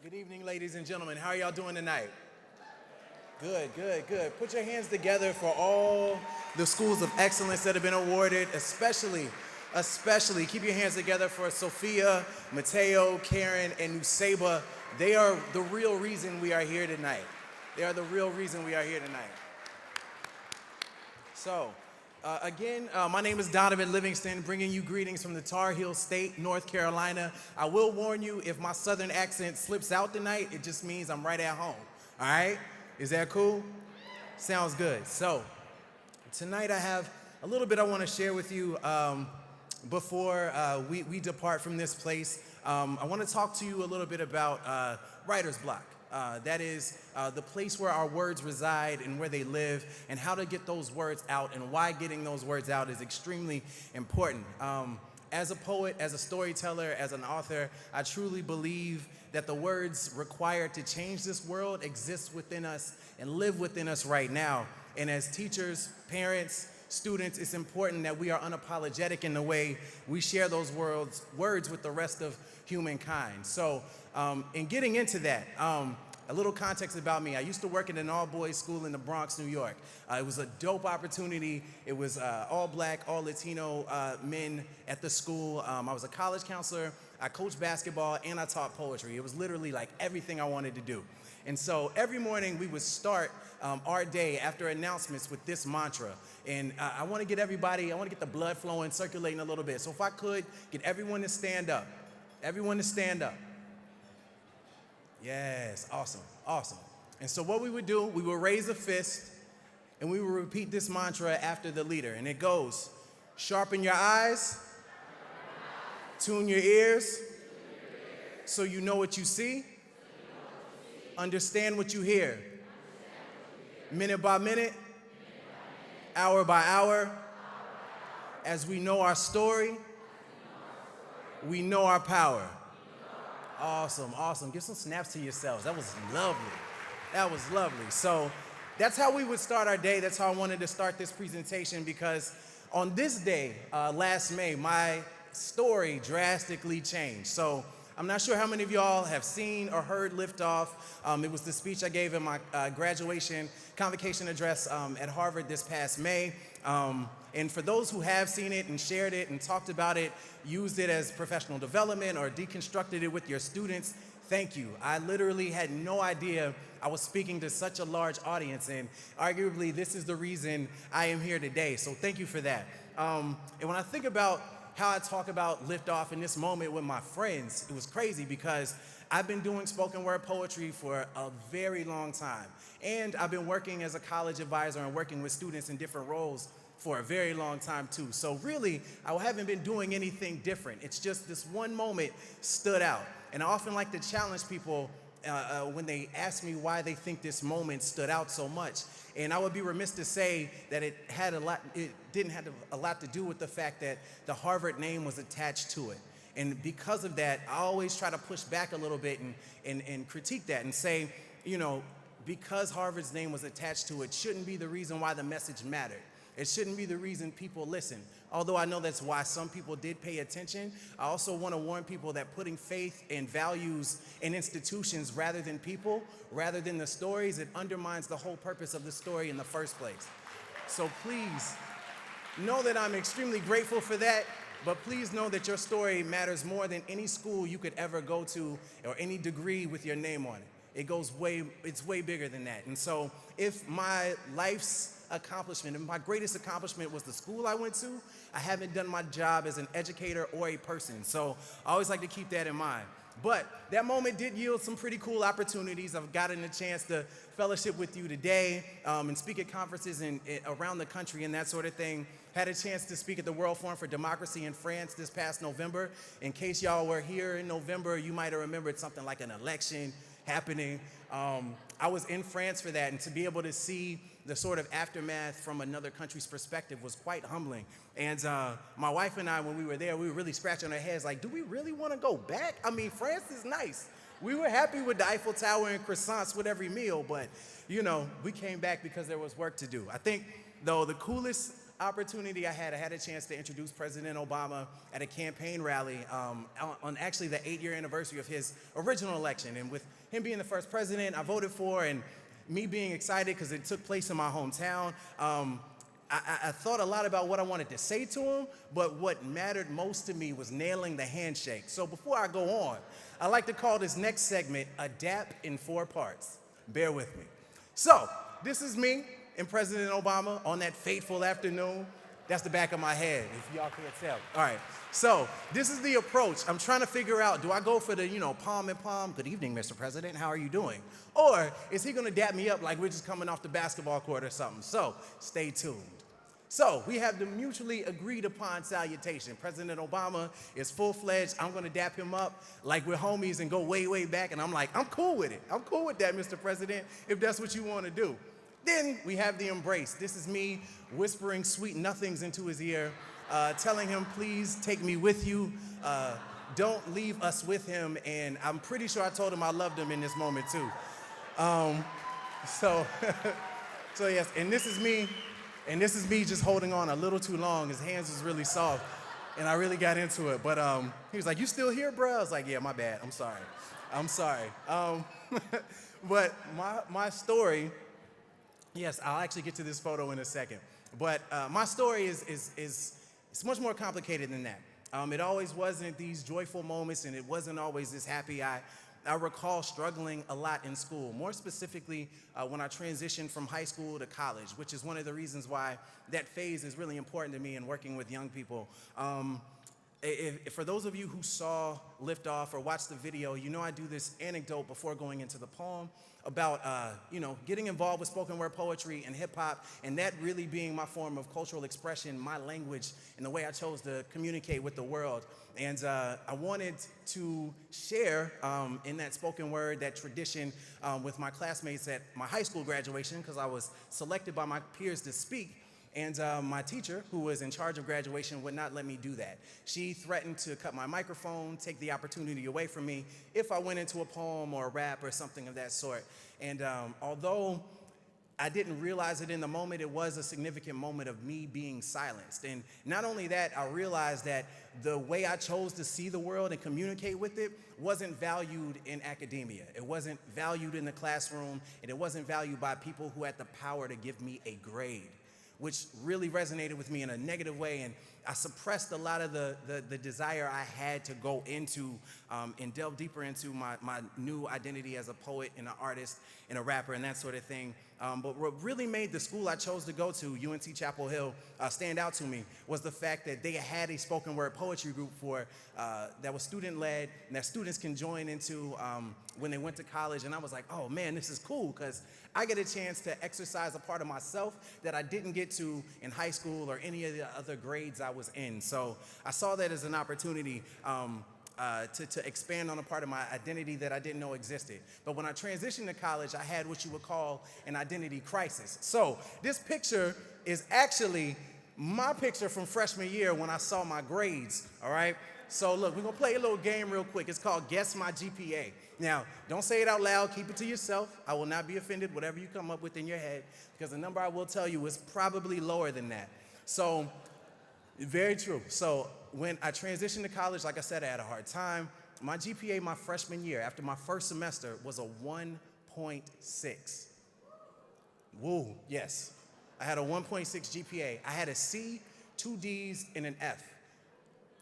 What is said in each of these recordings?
Good evening, ladies and gentlemen. How are y'all doing tonight? Good, good, good. Put your hands together for all the schools of excellence that have been awarded, especially, keep your hands together for Sophia, Mateo, Karen, and Useba. They are the real reason we are here tonight. They are the real reason we are here tonight. So, again, my name is Donovan Livingston, bringing you greetings from the Tar Heel State, North Carolina. I will warn you, if my southern accent slips out tonight, it just means I'm right at home, all right? Is that cool? Sounds good. So, tonight I have a little bit I want to share with you before we depart from this place. I want to talk to you a little bit about writer's block. That is the place where our words reside and where they live, and how to get those words out, and why getting those words out is extremely important. As a poet, as a storyteller, as an author, I truly believe that the words required to change this world exist within us and live within us right now. And as teachers, parents, students, it's important that we are unapologetic in the way we share those words with the rest of humankind. So in getting into that, a little context about me. I used to work in an all-boys school in the Bronx, New York. It was a dope opportunity. It was all black, all Latino men at the school. I was a college counselor, I coached basketball, and I taught poetry. It was literally like everything I wanted to do. And so every morning we would start our day after announcements with this mantra. And I want to get the blood flowing, circulating a little bit. So if I could, get everyone to stand up. Everyone to stand up. Yes, awesome, awesome. And so what we would do, we would raise a fist, and we would repeat this mantra after the leader. And it goes, sharpen your eyes, tune your ears, so you know what you see, understand what you hear, minute by minute, hour by hour, as we know our story, we know our power. Awesome, awesome. Give some snaps to yourselves. That was lovely. That was lovely. So that's how we would start our day. That's how I wanted to start this presentation, because on this day, last May, my story drastically changed. So I'm not sure how many of y'all have seen or heard Liftoff. It was the speech I gave in my graduation convocation address at Harvard this past May. And for those who have seen it and shared it and talked about it, used it as professional development or deconstructed it with your students, thank you. I literally had no idea I was speaking to such a large audience, and arguably this is the reason I am here today, so thank you for that. And when I think about how I talk about Liftoff in this moment with my friends, it was crazy because I've been doing spoken word poetry for a very long time. And I've been working as a college advisor and working with students in different roles for a very long time too. So really, I haven't been doing anything different. It's just this one moment stood out. And I often like to challenge people when they ask me why they think this moment stood out so much. And I would be remiss to say that it didn't have a lot to do with the fact that the Harvard name was attached to it. And because of that, I always try to push back a little bit and critique that and say, you know, because Harvard's name was attached to it shouldn't be the reason why the message mattered. It shouldn't be the reason people listen. Although I know that's why some people did pay attention, I also want to warn people that putting faith and values in institutions rather than people, rather than the stories, it undermines the whole purpose of the story in the first place. So please know that I'm extremely grateful for that, but please know that your story matters more than any school you could ever go to or any degree with your name on it. It's way bigger than that. And so if my life's accomplishment, and my greatest accomplishment was the school I went to, I haven't done my job as an educator or a person. So I always like to keep that in mind. But that moment did yield some pretty cool opportunities. I've gotten a chance to fellowship with you today and speak at conferences around the country and that sort of thing. Had a chance to speak at the World Forum for Democracy in France this past November. In case y'all were here in November, you might have remembered something like an election happening. I was in France for that, and to be able to see the sort of aftermath from another country's perspective was quite humbling. And my wife and I, when we were there, we were really scratching our heads like, do we really want to go back? I mean, France is nice. We were happy with the Eiffel Tower and croissants with every meal, but, you know, we came back because there was work to do. I think, though, the coolest opportunity I had a chance to introduce President Obama at a campaign rally on actually the 8-year anniversary of his original election. And with him being the first president I voted for and me being excited because it took place in my hometown, I thought a lot about what I wanted to say to him, but what mattered most to me was nailing the handshake. So before I go on, I like to call this next segment Adapt in 4 parts. Bear with me. So this is me and President Obama on that fateful afternoon. That's the back of my head, if y'all can't tell. All right, so this is the approach. I'm trying to figure out, do I go for the, palm in palm, good evening, Mr. President, how are you doing? Or is he gonna dap me up like we're just coming off the basketball court or something? So stay tuned. So we have the mutually agreed upon salutation. President Obama is full-fledged. I'm gonna dap him up like we're homies and go way, way back. And I'm like, I'm cool with it. I'm cool with that, Mr. President, if that's what you wanna do. Then we have the embrace. This is me whispering sweet nothings into his ear, telling him, please take me with you. Don't leave us with him. And I'm pretty sure I told him I loved him in this moment too. So yes, and this is me just holding on a little too long. His hands was really soft, and I really got into it. But he was like, you still here, bro? I was like, yeah, my bad. I'm sorry. But my story, yes, I'll actually get to this photo in a second. But my story is it's much more complicated than that. It always wasn't these joyful moments, and it wasn't always this happy. I recall struggling a lot in school, more specifically when I transitioned from high school to college, which is one of the reasons why that phase is really important to me in working with young people. For those of you who saw Liftoff or watched the video, I do this anecdote before going into the poem about getting involved with spoken word poetry and hip hop, and that really being my form of cultural expression, my language, and the way I chose to communicate with the world. And I wanted to share in that spoken word, that tradition with my classmates at my high school graduation, because I was selected by my peers to speak. And my teacher, who was in charge of graduation, would not let me do that. She threatened to cut my microphone, take the opportunity away from me if I went into a poem or a rap or something of that sort. And although I didn't realize it in the moment, it was a significant moment of me being silenced. And not only that, I realized that the way I chose to see the world and communicate with it wasn't valued in academia. It wasn't valued in the classroom, and it wasn't valued by people who had the power to give me a grade, which really resonated with me in a negative way. And I suppressed a lot of the desire I had to go into and delve deeper into my new identity as a poet and an artist and a rapper and that sort of thing. But what really made the school I chose to go to, UNT Chapel Hill, stand out to me was the fact that they had a spoken word poetry group that was student-led and that students can join into when they went to college. And I was like, oh man, this is cool, because I get a chance to exercise a part of myself that I didn't get to in high school or any of the other grades I was in. So I saw that as an opportunity to expand on a part of my identity that I didn't know existed. But when I transitioned to college, I had what you would call an identity crisis. So this picture is actually my picture from freshman year when I saw my grades, all right? So look, we're gonna play a little game real quick. It's called Guess My GPA. Now, don't say it out loud, keep it to yourself. I will not be offended, whatever you come up with in your head, because the number I will tell you is probably lower than that. So, very true. So when I transitioned to college, like I said, I had a hard time. My GPA my freshman year, after my first semester, was a 1.6. Woo, yes. I had a 1.6 GPA. I had a C, 2 Ds, and an F.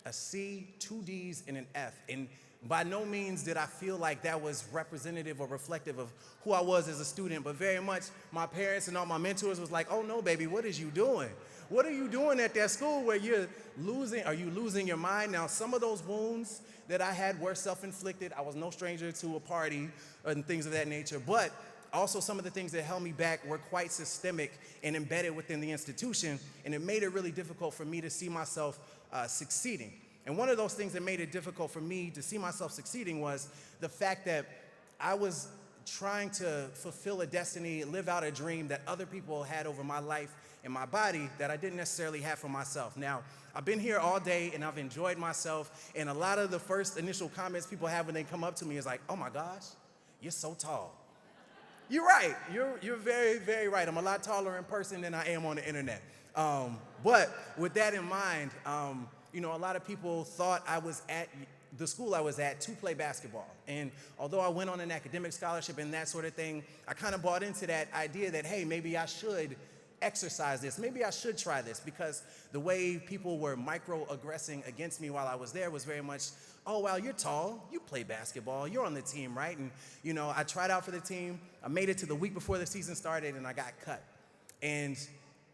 A C, 2 Ds, and an F. And by no means did I feel like that was representative or reflective of who I was as a student, but very much my parents and all my mentors was like, oh no, baby, what is you doing? What are you doing at that school where you're losing your mind? Now, some of those wounds that I had were self-inflicted. I was no stranger to a party and things of that nature, but also some of the things that held me back were quite systemic and embedded within the institution, and it made it really difficult for me to see myself succeeding. And one of those things that made it difficult for me to see myself succeeding was the fact that I was trying to fulfill a destiny, live out a dream that other people had over my life and my body that I didn't necessarily have for myself. Now, I've been here all day and I've enjoyed myself, and a lot of the first initial comments people have when they come up to me is like, oh my gosh, you're so tall. You're right, you're very, very right. I'm a lot taller in person than I am on the internet. But with that in mind, you know, a lot of people thought I was at the school I was at to play basketball. And although I went on an academic scholarship and that sort of thing, I kind of bought into that idea that, hey, maybe I should exercise this. Maybe I should try this, because the way people were microaggressing against me while I was there was very much, oh, well, you're tall, you play basketball, you're on the team, right? And, you know, I tried out for the team. I made it to the week before the season started, and I got cut. And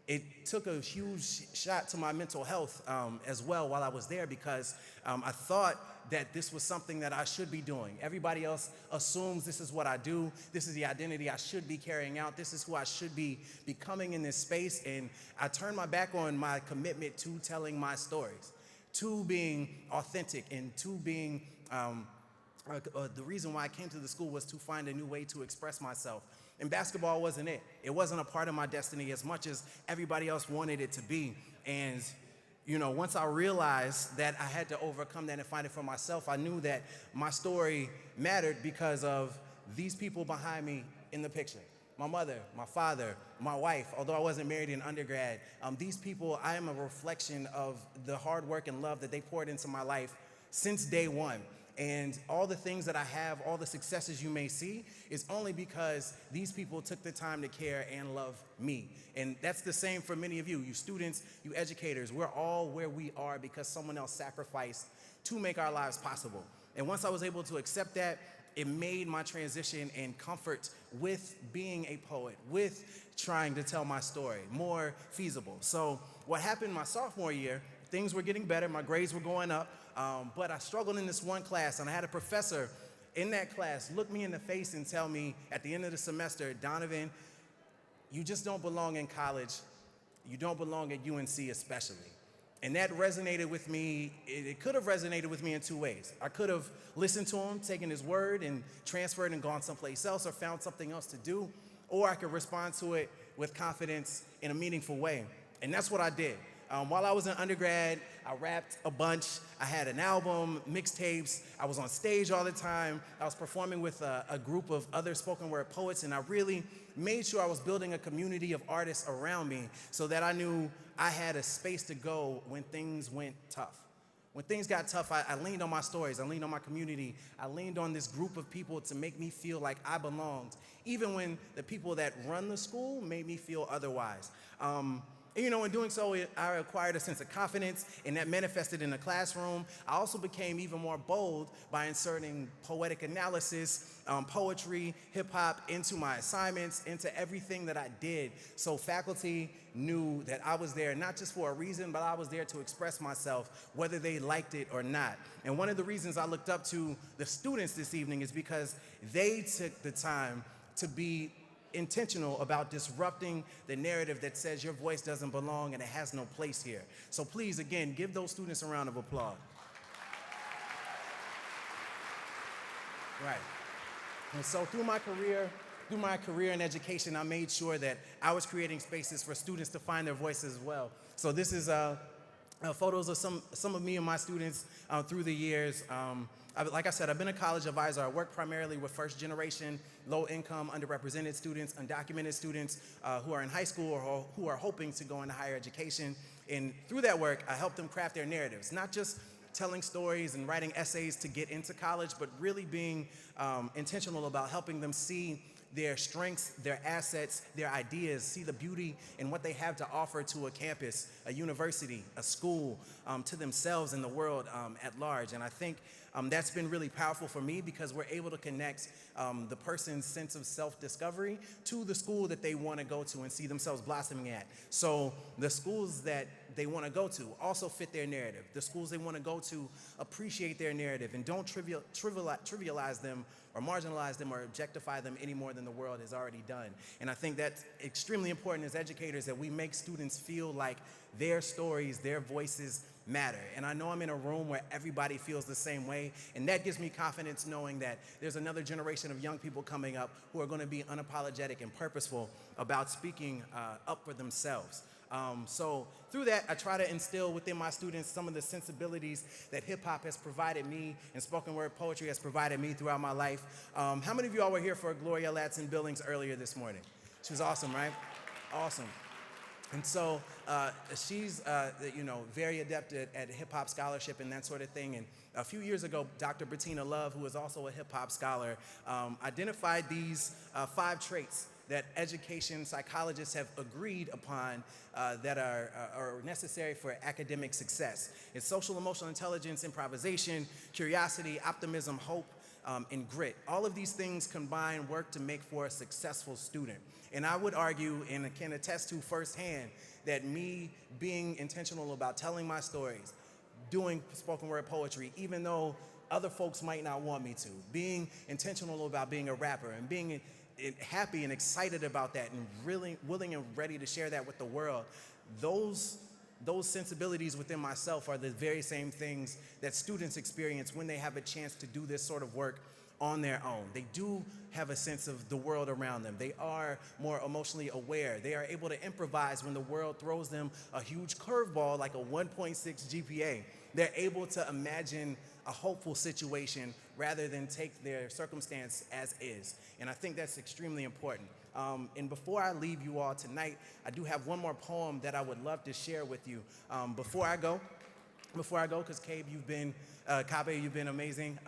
it took a huge shot to my mental health as well while I was there, because I thought that this was something that I should be doing. Everybody else assumes this is what I do. This is the identity I should be carrying out. This is who I should be becoming in this space. And I turned my back on my commitment to telling my stories, to being authentic, and to being, the reason why I came to the school was to find a new way to express myself. And basketball wasn't it. It wasn't a part of my destiny as much as everybody else wanted it to be. And, you know, once I realized that I had to overcome that and find it for myself, I knew that my story mattered because of these people behind me in the picture. My mother, my father, my wife, although I wasn't married in undergrad, these people, I am a reflection of the hard work and love that they poured into my life since day one. And all the things that I have, all the successes you may see, is only because these people took the time to care and love me. And that's the same for many of you, you students, you educators. We're all where we are because someone else sacrificed to make our lives possible. And once I was able to accept that, it made my transition and comfort with being a poet, with trying to tell my story, more feasible. So what happened my sophomore year, things were getting better, my grades were going up, but I struggled in this one class, and I had a professor in that class look me in the face and tell me at the end of the semester, Donovan, you just don't belong in college. You don't belong at UNC especially. And that resonated with me. It could have resonated with me in two ways. I could have listened to him, taken his word, and transferred and gone someplace else or found something else to do, or I could respond to it with confidence in a meaningful way. And that's what I did. While I was in undergrad, I rapped a bunch. I had an album, mixtapes. I was on stage all the time. I was performing with a group of other spoken word poets, and I really made sure I was building a community of artists around me so that I knew I had a space to go when things went tough. When things got tough, I leaned on my stories. I leaned on my community. I leaned on this group of people to make me feel like I belonged, even when the people that run the school made me feel otherwise. You know, in doing so, I acquired a sense of confidence, and that manifested in the classroom. I also became even more bold by inserting poetic analysis, poetry, hip-hop into my assignments, into everything that I did. So faculty knew that I was there not just for a reason, but I was there to express myself, whether they liked it or not. And one of the reasons I looked up to the students this evening is because they took the time to be intentional about disrupting the narrative that says your voice doesn't belong and it has no place here. So please, again, give those students a round of applause. Right. And so through my career in education, I made sure that I was creating spaces for students to find their voices as well. So this is photos of some of me and my students through the years. Like I said, I've been a college advisor. I work primarily with first-generation, low-income, underrepresented students, undocumented students who are in high school or who are hoping to go into higher education. And through that work, I help them craft their narratives, not just telling stories and writing essays to get into college, but really being intentional about helping them see their strengths, their assets, their ideas, see the beauty in what they have to offer to a campus, a university, a school, to themselves and the world at large. And I think that's been really powerful for me because we're able to connect the person's sense of self-discovery to the school that they want to go to and see themselves blossoming at. So the schools that they want to go to also fit their narrative. The schools they want to go to appreciate their narrative and don't trivialize them or marginalize them or objectify them any more than the world has already done. And I think that's extremely important as educators, that we make students feel like their stories, their voices matter. And I know I'm in a room where everybody feels the same way, and that gives me confidence knowing that there's another generation of young people coming up who are going to be unapologetic and purposeful about speaking up for themselves. So through that, I try to instill within my students some of the sensibilities that hip-hop has provided me and spoken word poetry has provided me throughout my life. How many of you all were here for Gloria Ladson Billings earlier this morning? She was awesome, right? Awesome. And so she's, very adept at hip-hop scholarship and that sort of thing. And a few years ago, Dr. Bettina Love, who is also a hip-hop scholar, identified these 5 traits that education psychologists have agreed upon that are necessary for academic success. It's social emotional intelligence, improvisation, curiosity, optimism, hope, and grit. All of these things combine work to make for a successful student. And I would argue, and can attest to firsthand, that me being intentional about telling my stories, doing spoken word poetry, even though other folks might not want me to, being intentional about being a rapper and being happy and excited about that and really willing and ready to share that with the world, those sensibilities within myself are the very same things that students experience when they have a chance to do this sort of work on their own. They do have a sense of the world around them. They are more emotionally aware. They are able to improvise when the world throws them a huge curveball like a 1.6 GPA. They're able to imagine a hopeful situation rather than take their circumstance as is. And I think that's extremely important. And before I leave you all tonight, I do have one more poem that I would love to share with you. Before I go, because CABE, you've been amazing.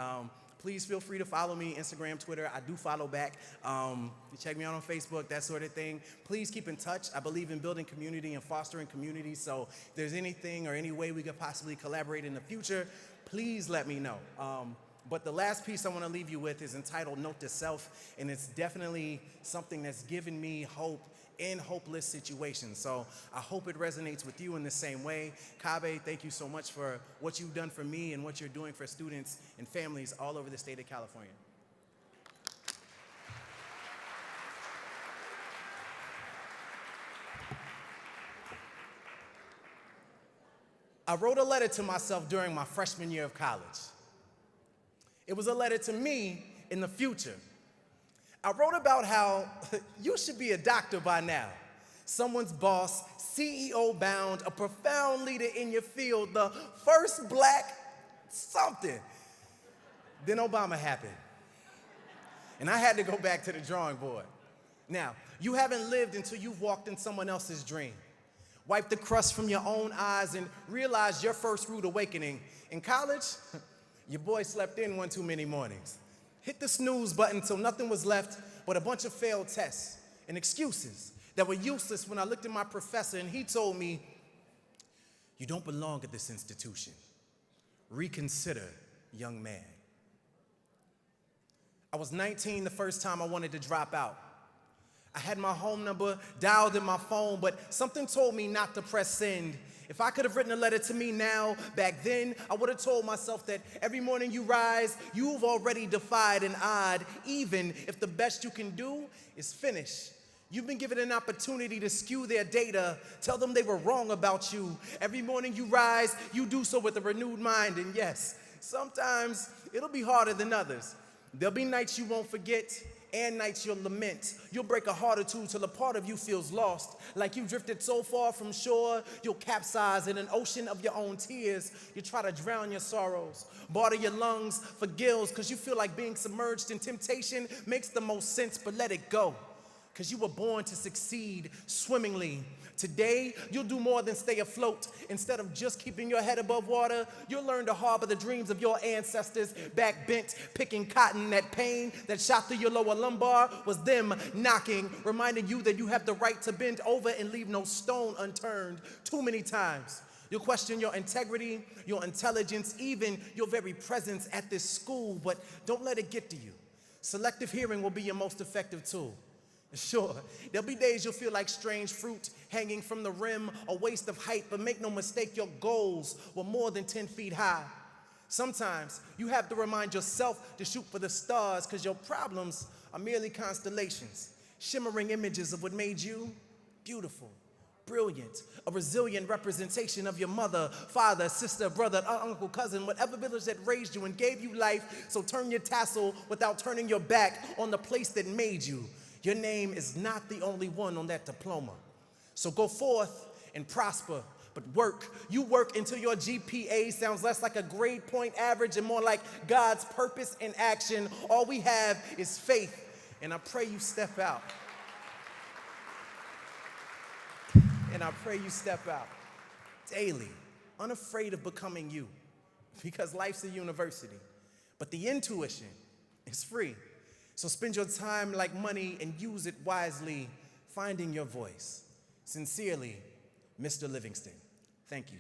Please feel free to follow me, Instagram, Twitter. I do follow back. You check me out on Facebook, that sort of thing. Please keep in touch. I believe in building community and fostering community. So if there's anything or any way we could possibly collaborate in the future, please let me know. But the last piece I want to leave you with is entitled Note to Self, and it's definitely something that's given me hope in hopeless situations. So I hope it resonates with you in the same way. CABE, thank you so much for what you've done for me and what you're doing for students and families all over the state of California. I wrote a letter to myself during my freshman year of college. It was a letter to me in the future. I wrote about how you should be a doctor by now, someone's boss, CEO bound, a profound leader in your field, the first black something. Then Obama happened, and I had to go back to the drawing board. Now, you haven't lived until you've walked in someone else's dream, wiped the crust from your own eyes, and realized your first rude awakening. In college, your boy slept in one too many mornings. Hit the snooze button till nothing was left but a bunch of failed tests and excuses that were useless when I looked at my professor and he told me, "You don't belong at this institution. Reconsider, young man." I was 19 the first time I wanted to drop out. I had my home number dialed in my phone, but something told me not to press send. If I could have written a letter to me now, back then, I would have told myself that every morning you rise, you've already defied an odd, even if the best you can do is finish. You've been given an opportunity to skew their data, tell them they were wrong about you. Every morning you rise, you do so with a renewed mind, and yes, sometimes it'll be harder than others. There'll be nights you won't forget, and nights you'll lament. You'll break a heart or two till a part of you feels lost. Like you've drifted so far from shore, you'll capsize in an ocean of your own tears. You try to drown your sorrows, barter your lungs for gills, because you feel like being submerged in temptation makes the most sense, but let it go. Because you were born to succeed swimmingly. Today, you'll do more than stay afloat. Instead of just keeping your head above water, you'll learn to harbor the dreams of your ancestors, back bent, picking cotton. That pain that shot through your lower lumbar was them knocking, reminding you that you have the right to bend over and leave no stone unturned. Too many times, you'll question your integrity, your intelligence, even your very presence at this school, but don't let it get to you. Selective hearing will be your most effective tool. Sure, there'll be days you'll feel like strange fruit hanging from the rim, a waste of height, but make no mistake, your goals were more than 10 feet high. Sometimes you have to remind yourself to shoot for the stars, because your problems are merely constellations, shimmering images of what made you beautiful, brilliant, a resilient representation of your mother, father, sister, brother, uncle, cousin, whatever village that raised you and gave you life. So turn your tassel without turning your back on the place that made you. Your name is not the only one on that diploma. So go forth and prosper, but work. You work until your GPA sounds less like a grade point average and more like God's purpose in action. All we have is faith, and I pray you step out. And I pray you step out daily, unafraid of becoming you, because life's a university. But the intuition is free. So spend your time like money and use it wisely, finding your voice. Sincerely, Mr. Livingston. Thank you.